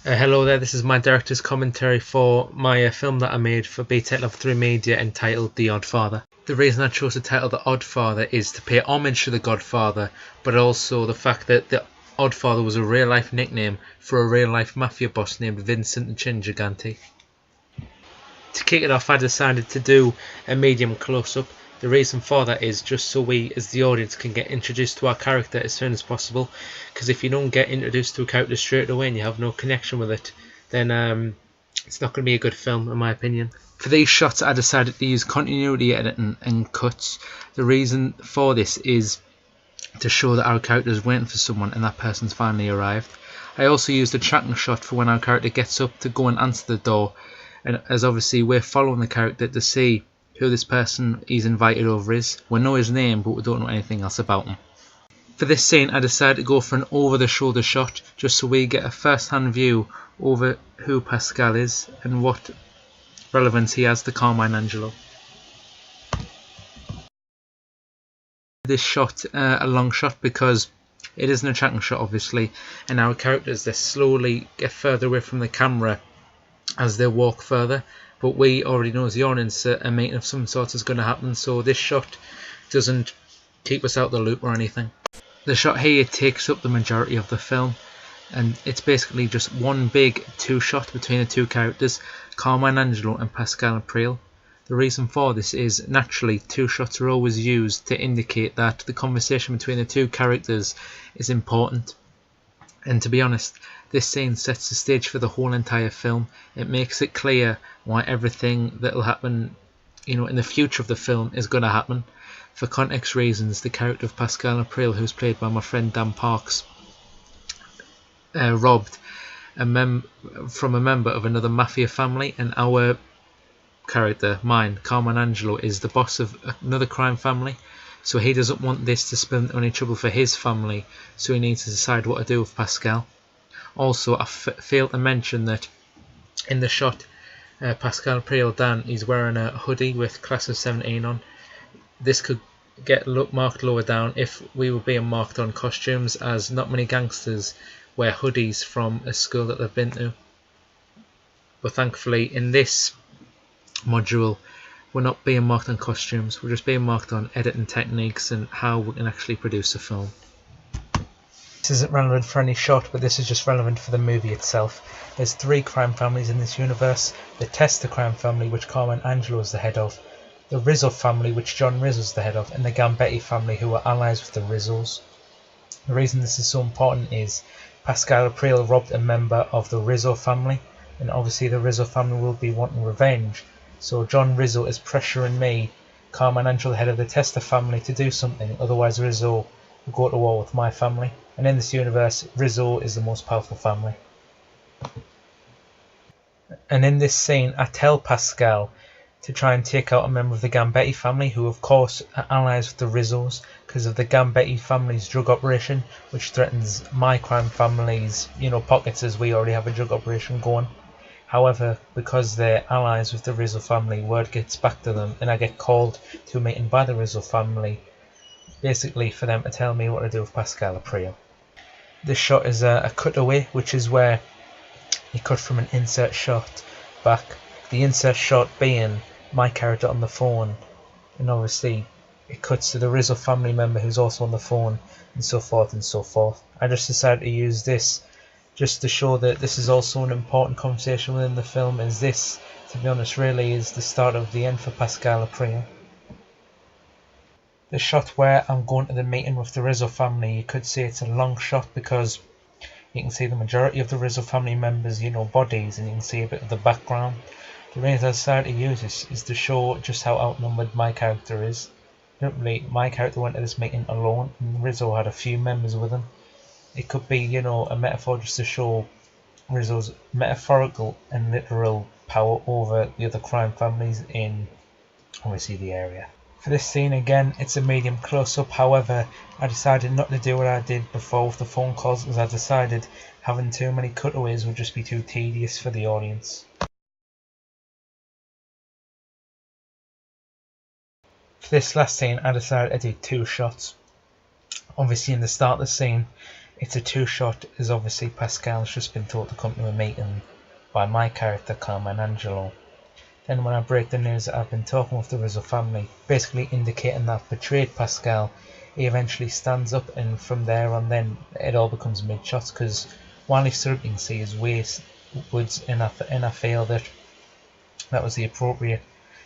Hello there, this is my director's commentary for my film that I made for BTEC Level 3 Media entitled The Oddfather. The reason I chose the title The Oddfather is to pay homage to The Godfather, but also the fact that The Oddfather was a real life nickname for a real life mafia boss named Vincent the Chin Gigante. To kick it off, I decided to do a medium close-up. The reason for that is just so we as the audience can get introduced to our character as soon as possible, because if you don't get introduced to a character straight away and you have no connection with it, then it's not going to be a good film in my opinion. For these shots I decided to use continuity editing and cuts. The reason for this is to show that our character is waiting for someone and that person's finally arrived. I also used a tracking shot for when our character gets up to go and answer the door, and as obviously we're following the character to see who this person he's invited over is. We know his name, but we don't know anything else about him. For this scene I decided to go for an over the shoulder shot, just so we get a first hand view over who Pascal is and what relevance he has to Carmine Angelo. This shot a long shot because it is an attracting shot obviously, and our characters they slowly get further away from the camera as they walk further, but we already know as the audience a meeting of some sort is going to happen, so this shot doesn't keep us out of the loop or anything. The shot here takes up the majority of the film, and it's basically just one big two shot between the two characters, Carmine Angelo and Pascal April. The reason for this is naturally two shots are always used to indicate that the conversation between the two characters is important. And to be honest, this scene sets the stage for the whole entire film. It makes it clear why everything that will happen, in the future of the film is going to happen. For context reasons, the character of Pascal April, who's played by my friend Dan Parks, robbed from a member of another mafia family, and our character, mine, Carmine Angelo, is the boss of another crime family. So he doesn't want this to spin any trouble for his family, so he needs to decide what to do with Pascal. Also, I failed to mention that in the shot, Pascal April Dan, he's wearing a hoodie with Class of 17 on. This could get marked lower down if we were being marked on costumes, as not many gangsters wear hoodies from a school that they've been to. But thankfully in this module we're not being marked on costumes, we're just being marked on editing techniques and how we can actually produce a film. This isn't relevant for any shot, but this is just relevant for the movie itself. There's three crime families in this universe: the Testa crime family, which Carmine Angelo is the head of, the Rizzo family, which John Rizzo is the head of, and the Gambetti family, who are allies with the Rizzos. The reason this is so important is Pascal April robbed a member of the Rizzo family, and obviously the Rizzo family will be wanting revenge. So John Rizzo is pressuring me, Carmine Angelo, the head of the Testa family, to do something, otherwise Rizzo will go to war with my family. And in this universe, Rizzo is the most powerful family. And in this scene, I tell Pascal to try and take out a member of the Gambetti family, who of course are allies with the Rizzos, because of the Gambetti family's drug operation, which threatens my crime family's, pockets, as we already have a drug operation going. However, because they're allies with the Rizzo family, word gets back to them, and I get called to a meeting by the Rizzo family, basically for them to tell me what to do with Pascal April. This shot is a cutaway, which is where you cut from an insert shot back. The insert shot being my character on the phone, and obviously it cuts to the Rizzo family member who's also on the phone, and so forth and so forth. I just decided to use this just to show that this is also an important conversation within the film, as this, to be honest, really is the start of the end for Pascal April. The shot where I'm going to the meeting with the Rizzo family, you could say it's a long shot because you can see the majority of the Rizzo family members, bodies, and you can see a bit of the background. The reason I decided to use this is to show just how outnumbered my character is. Literally, my character went to this meeting alone, and Rizzo had a few members with him. It could be, a metaphor just to show Rizzo's metaphorical and literal power over the other crime families in, obviously, the area. For this scene again, it's a medium close-up. However, I decided not to do what I did before with the phone calls, as I decided having too many cutaways would just be too tedious for the audience. For this last scene, I decided to do two shots. Obviously in the start of the scene, it's a two-shot, as obviously Pascal's just been told to come to a meeting by my character Carmen Angelo. Then when I break the news that I've been talking with the Rizzo family, basically indicating that I've betrayed Pascal, he eventually stands up, and from there on then it all becomes mid-shots, because while he's stood up you can see his waist woods, and I feel that that was the appropriate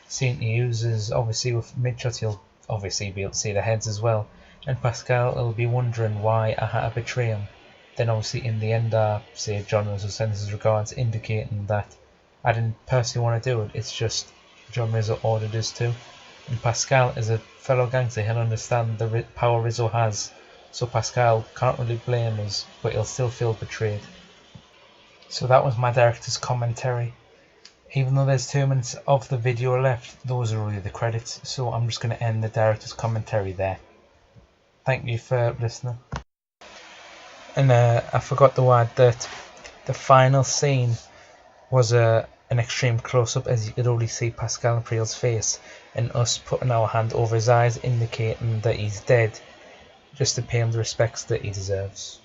scene to use, as obviously with mid-shots you'll obviously be able to see the heads as well, and Pascal will be wondering why I had to betray him. Then obviously in the end I say John Rizzo sends his regards, indicating that I didn't personally want to do it, it's just John Rizzo ordered us to. And Pascal is a fellow gangster, he'll understand the power Rizzo has, so Pascal can't really blame us, but he'll still feel betrayed. So that was my director's commentary. Even though there's 2 minutes of the video left, those are really the credits, so I'm just going to end the director's commentary there. Thank you for listening. And I forgot to add that the final scene was an extreme close-up, as you could only see Pascal April's face, and us putting our hand over his eyes, indicating that he's dead, just to pay him the respects that he deserves.